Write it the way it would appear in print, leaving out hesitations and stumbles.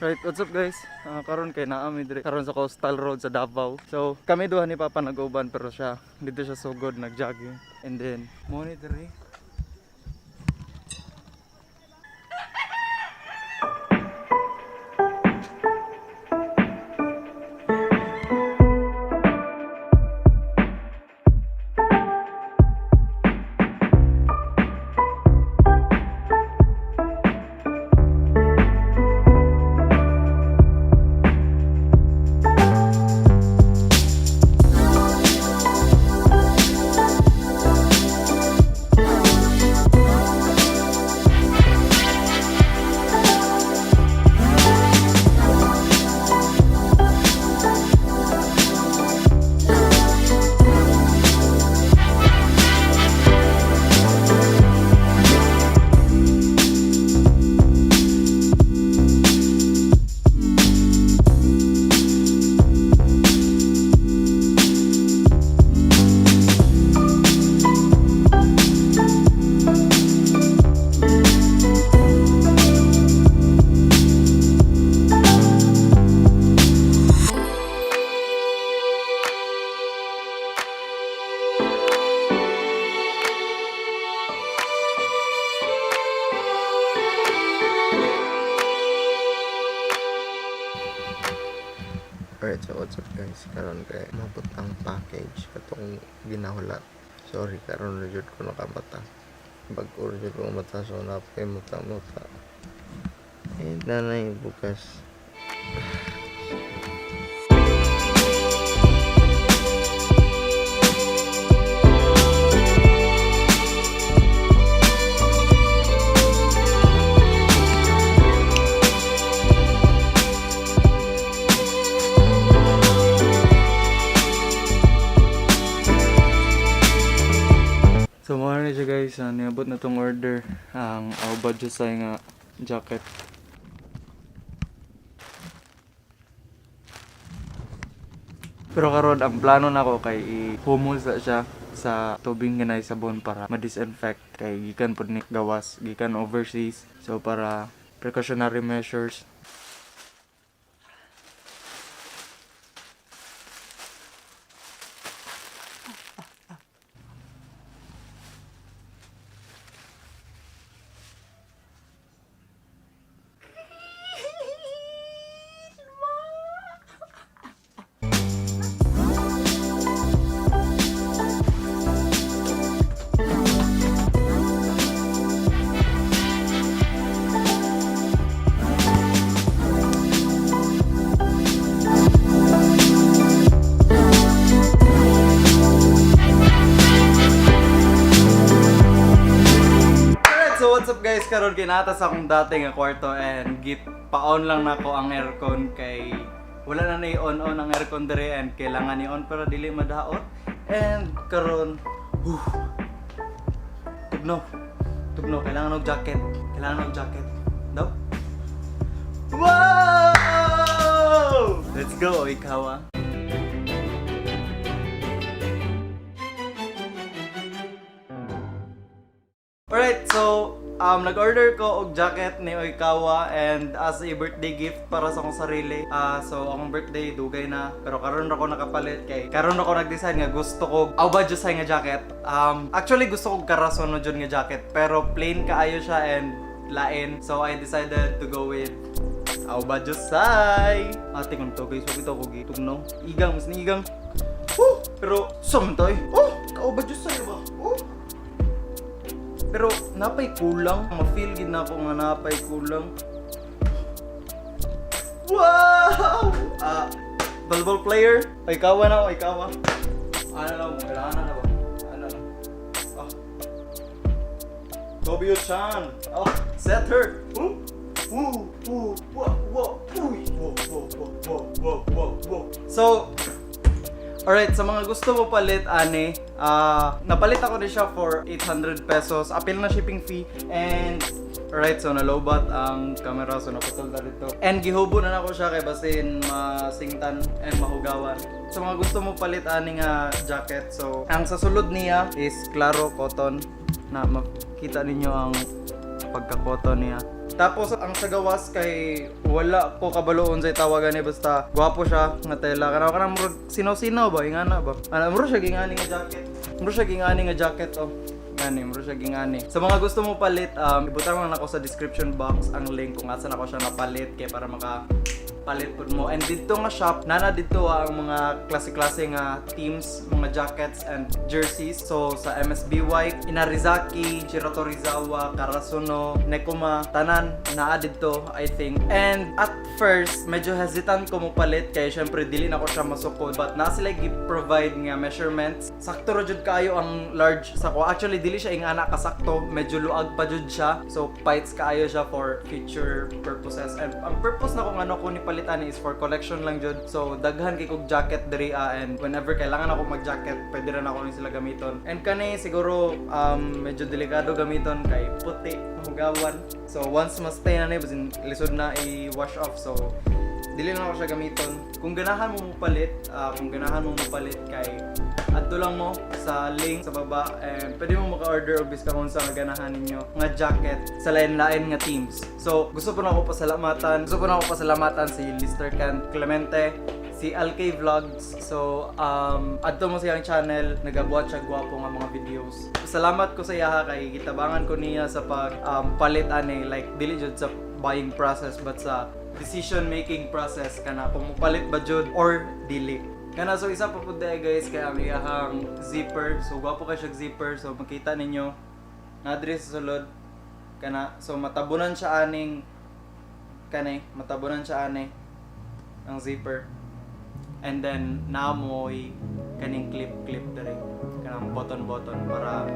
Right, what's up guys? Karon kay naami dire karon sa Coastal Road sa Davao. So, kami duha ni Papa nag-uban pero siya dito siya sugod nag-jogging. And then, mo ni dire. Alright, so what's up guys? Karon kay mabot ang package katong ginahulat. Sorry, karon rejud ko nakabata. Bag-o rejud ko mata so napay muta-muta. Eh, nanay bukas. So, mga na siya guys, niabot na tong order ang budget sa nga jacket. Pero karon ang plano nako kay ihumol sa siya sa tubig nga nay sabon para ma-disinfect kay gikan pud ni gawas, gikan overseas. So para precautionary measures. So what's up guys, karon kinata sa akong dati nga kwarto and git pa-on lang nako ang aircon kay wala na ni-on ang aircon dire and kailangan ni-on pero dili madaot. And karon tugno kailangan og jacket. Daw. Wow! Let's go, ikaw ah. Alright, so nag-order ko og jacket ni Oikawa and as a birthday gift para sa akong sarili. So akong birthday dugay na pero karon ra ko nakapalit kay karon ra ko nag-design nga gusto ko awba jud sa nga jacket. Actually gusto ko karason jud nga jacket pero plain kaayo siya and lain. So I decided to go with awba jud say. Ate kun to guys, wag ito ko gitugno. Igang mas ni igang. Pero samtay. Kaawba jud say ba? Pero napay kulang, ma-feel gid na ako nga napay kulang. Wow! Volleyball player, Oikawa na, Oikawa. Ano lang, kailangan na ba? Ano lang. Tobio-chan. Set her. So, alright, sa mga gusto mo palit, ane, napalit ako din siya for 800 pesos. Apil na shipping fee. And, alright, so nalobat ang camera, so naputol na dito. And gihubo na ako siya kay basin masingtan and mahugawan. Sa mga gusto mo palit, ane nga jacket. So, ang sa sulod niya is claro cotton. Na makita ninyo ang pagka-cotton niya. Tapos ang sa gawas kay wala ko kabaloon sa tawagan ni basta gwapo siya nga tela kana murag sinaw-sinaw ba ingana ba. Ana muro siya gingani nga jacket. Muro siya gingani nga jacket oh. Gani, muro siya gingani. Sa mga gusto mo palit, ibutan mo lang ako sa description box ang link kung asan ako siya napalit kay para palit po mo. And dito nga shop, nana dito ang mga klase-klase nga teams, mga jackets and jerseys. So sa MSBY, Inarizaki, Shiratorizawa, Karasuno, Nekoma, tanan naa dito I think. And at first, medyo hesitant ko mo palit kay syempre dili na ko siya masukod. But na sila gi-provide nga measurements. Sakto ra jud kayo ang large sa ko. Actually dili siya ingana kasakto, medyo luag pa jud siya. So fights kaayo siya for future purposes. And ang purpose na kung ano ko ni palitan is for collection lang jud. So daghan kay kog jacket diri and whenever kailangan ako mag-jacket, pwede rin ako ni sila gamiton. And kani siguro medyo delikado gamiton kay puti, hugawan. So once ma-stay na ni basin lisod na i-wash off. So dili na ako siya gamiton. Kung ganahan mo palit, kay adto lang mo sa link sa baba and pwede mo maka-order og biska kung sa ganahan ninyo nga jacket sa lain-lain nga teams. So gusto po na ako pasalamatan si Lister Can Clemente, si LK Vlogs. So adto mo siyang channel, nagabuhat siya gwapo nga mga videos. Salamat ko sa iya kay gitabangan ko niya sa pag palit ani like dili jud sa buying process but sa decision making process kana kung mupalit ba jud or dili. Kana so isa pa pud guys kay ang iyahang zipper. So gwapo kay siya zipper. So makita ninyo na diri sa sulod kana so matabunan siya ani ang zipper. And then naamoy kaning clip diri kanang button para